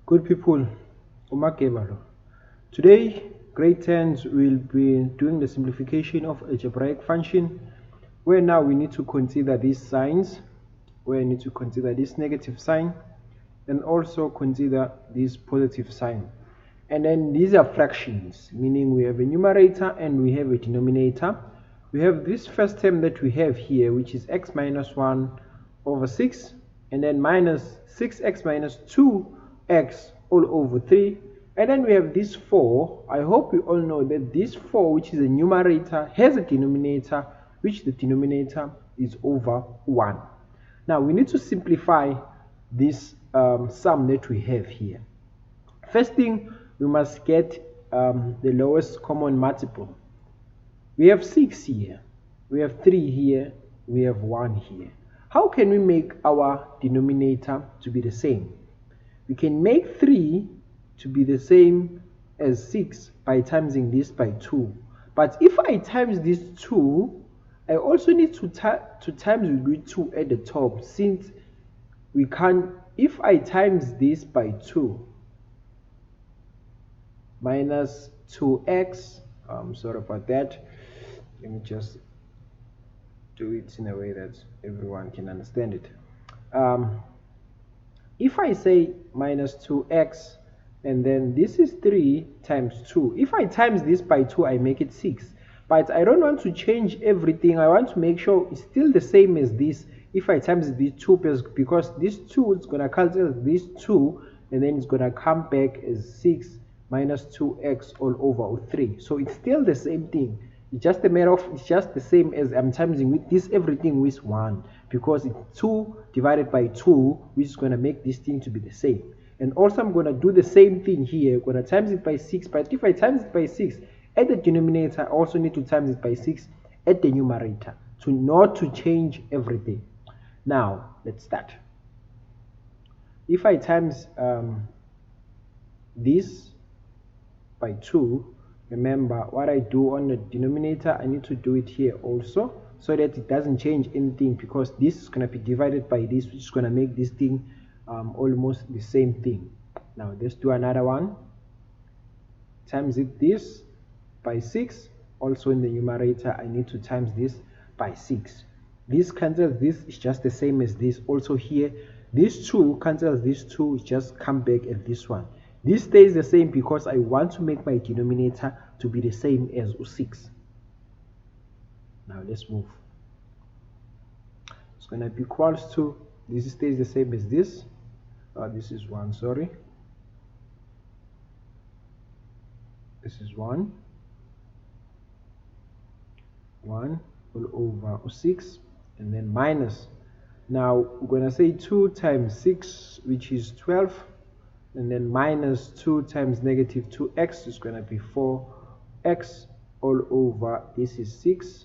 Good people, Umakebalo. Today, grade 10s will be doing the simplification of algebraic function, where now we need to consider these signs, where we need to consider this negative sign, and also consider this positive sign. And then these are fractions, meaning we have a numerator and we have a denominator. We have this first term that we have here, which is x minus 1 over 6, and then minus 6x minus 2x all over 3. And then we have this 4. I hope you all know that this 4, which is a numerator, has a denominator, which the denominator is over 1. Now we need to simplify this sum that we have here. First thing, we must get the lowest common multiple. We have 6 here, we have 3 here, we have 1 here. How can we make our denominator to be the same? We can make 3 to be the same as 6 by timesing this by 2. But if I times this 2, I also need to times with 2 at the top, since we can't. If I times this by 2 minus 2x, sorry about that, let me just do it in a way that everyone can understand it. If I say minus 2x, and then this is 3 times 2. If I times this by 2, I make it 6. But I don't want to change everything. I want to make sure it's still the same as this. If I times these 2, because this 2 is going to cancel this 2, and then it's going to come back as 6 minus 2x all over 3. So it's still the same thing. It's just a matter of, it's just the same as I'm timesing with this everything with 1, because it's 2 divided by 2, which is going to make this thing to be the same. And also I'm going to do the same thing here. I'm going to times it by 6, but if I times it by 6 at the denominator, I also need to times it by 6 at the numerator, to not to change everything. Now let's start. If I times this by 2, remember what I do on the denominator, I need to do it here also, so that it doesn't change anything, because this is going to be divided by this, which is going to make this thing almost the same thing. Now let's do another one. Times it this by 6, also in the numerator I need to times this by 6. This cancels this, is just the same as this. Also here, this 2 cancels this 2, just come back at this one. This stays the same because I want to make my denominator to be the same as 6. Now let's move. It's going to be equals to, this stays the same as this. This is 1, sorry. This is 1 all over 6, and then minus. Now we're going to say 2 times 6, which is 12. And then minus 2 times negative 2x is going to be 4x all over, this is 6,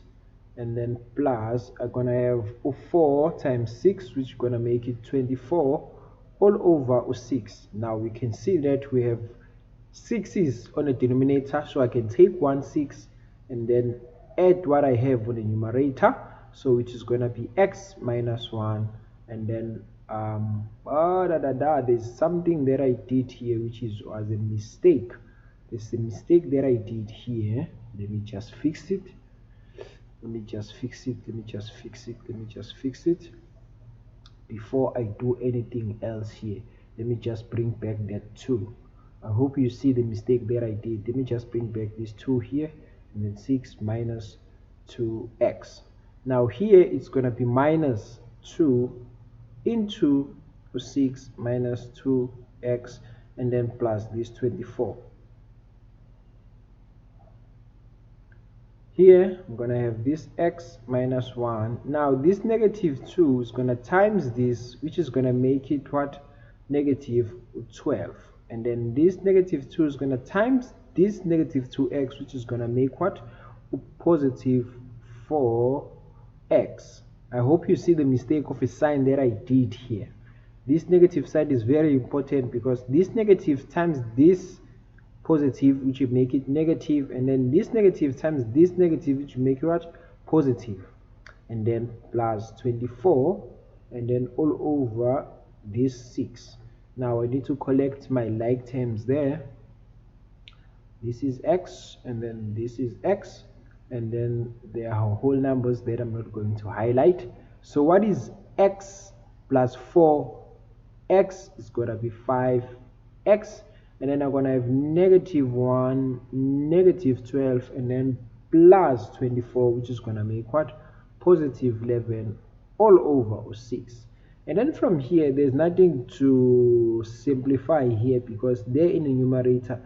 and then plus I'm going to have 4 times 6, which is going to make it 24 all over 6. Now we can see that we have 6's on the denominator, so I can take 1 6 and then add what I have on the numerator, so which is going to be x minus 1, and then there's something that I did here which was a mistake. There's a mistake that I did here. Let me just fix it. Let me just fix it before I do anything else here. Let me just bring back that 2. I hope you see the mistake that I did. Let me just bring back this 2 here, and then 6 minus 2x. Now here it's going to be minus 2 into 6 minus 2x, and then plus this 24. Here I'm going to have this x minus 1. Now this negative 2 is going to times this, which is going to make it what? Negative 12. And then this negative 2 is going to times this negative 2x, which is going to make what? Positive 4x. I hope you see the mistake of a sign that I did here. This negative side is very important, because this negative times this positive, which will make it negative, and then this negative times this negative, which will make it what? Positive, and then plus 24, and then all over this 6. Now I need to collect my like terms there. This is x, and then this is x, and then there are whole numbers that I'm not going to highlight. So what is x plus 4? X is going to be 5x, and then I'm going to have -1, -12, and then plus 24, which is going to make what? Positive 11 all over 6. And then from here, there's nothing to simplify here because they're in the numerator.